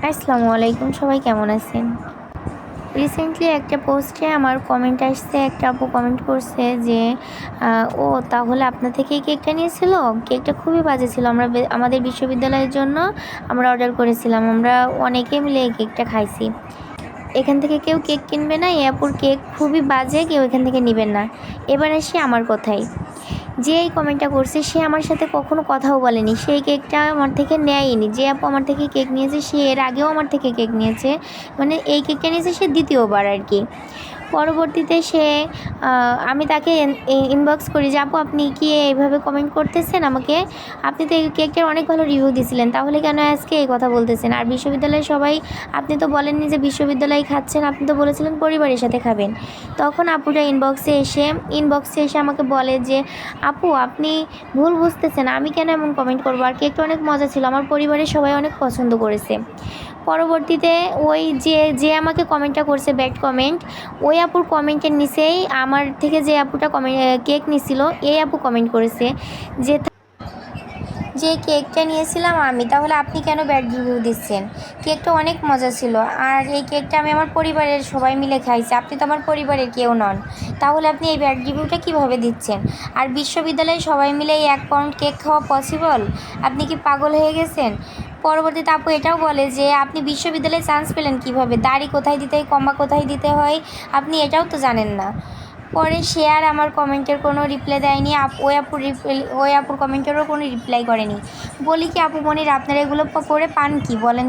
আসসালামু আলাইকুম, সবাই কেমন আছেন? রিসেন্টলি একটা পোস্টে আমার কমেন্ট আসছে, একটা আপু কমেন্ট করছে যে ও তাহলে আপনার থেকেই কেকটা নিয়েছিল? কেকটা খুবই বাজে ছিল। আমাদের বিশ্ববিদ্যালয়ের জন্য আমরা অর্ডার করেছিলাম। আমরা অনেকে মিলে এই কেকটা খাইছি। এখান থেকে কেউ কেক কিনবে না, এই আপুর কেক খুবই বাজে, কেউ এখান থেকে নিবেন না। এবার আসি আমার কথায়। যে এই কমেন্টটা করছে সে আমার সাথে কখনো কথাও বলেনি, সেই কেকটা আমার থেকে নেয়নি। যে আপু আমার থেকে কেক নিয়েছে সে এর আগেও আমার থেকে কেক নিয়েছে, মানে এই কেকটা নিয়েছে সে দ্বিতীয়বার আর কি। পরবর্তীতে আমি তাকে ইনবক্স করি যে আপু আপনি কি এইভাবে কমেন্ট করতেছেন আমাকে? আপনি তো এই কেকটার অনেক ভালো রিভিউ দিছিলেন, তাহলে কেন আজকে এই কথা বলতেছেন? আর বিশ্ববিদ্যালয়ের সবাই, আপনি তো বলেননি যে বিশ্ববিদ্যালয়ে খাচ্ছেন, আপনি তো বলেছিলেন পরিবারের সাথে খাবেন। তখন আপুটা ইনবক্সে এসে আমাকে বলে যে আপু আপনি ভুল বুঝতেছেন, আমি কেন এমন কমেন্ট করবো? আর কেকটা অনেক মজা ছিল, আমার পরিবারের সবাই অনেক পছন্দ করেছে। পরবর্তীতে ওই যে যে আমাকে কমেন্টটা করছে ব্যাড কমেন্ট, ওই আপুর কমেন্টের নিচেই আমার থেকে যে আপুটা কেক নিছিল, এই আপু কমেন্ট করেছে যে যে কেকটা নিয়েছিলাম আমি, তাহলে আপনি কেন ব্যাড রিভিউ দিচ্ছেন? কেকটা অনেক মজা ছিল, আর এই কেকটা আমি আমার পরিবারের সবাই মিলে খাইছি, আপনি তো আমার পরিবারের কেউ নন, তাহলে আপনি এই ব্যাড রিভিউটা কীভাবে দিচ্ছেন? আর বিশ্ববিদ্যালয়ে সবাই মিলে এই 1 পাউন্ড কেক খাওয়া পসিবল? আপনি কি পাগল হয়ে গেছেন? পরবর্তীতে আপু এটাও বলে যে আপনি বিশ্ববিদ্যালয়ে চান্স পেলেন কীভাবে? দাড়ি কোথায় দিতে হয়, কমা কোথায় দিতে হয়, আপনি এটাও তো জানেন না। পরে সে আর আমার কমেন্টের কোনো রিপ্লাই দেয়নি। ওই আপুর কমেন্টেরও কোনো রিপ্লাই করেনি। বলি কি আপু মনির, আপনারা এগুলো করে পান কি বলেন?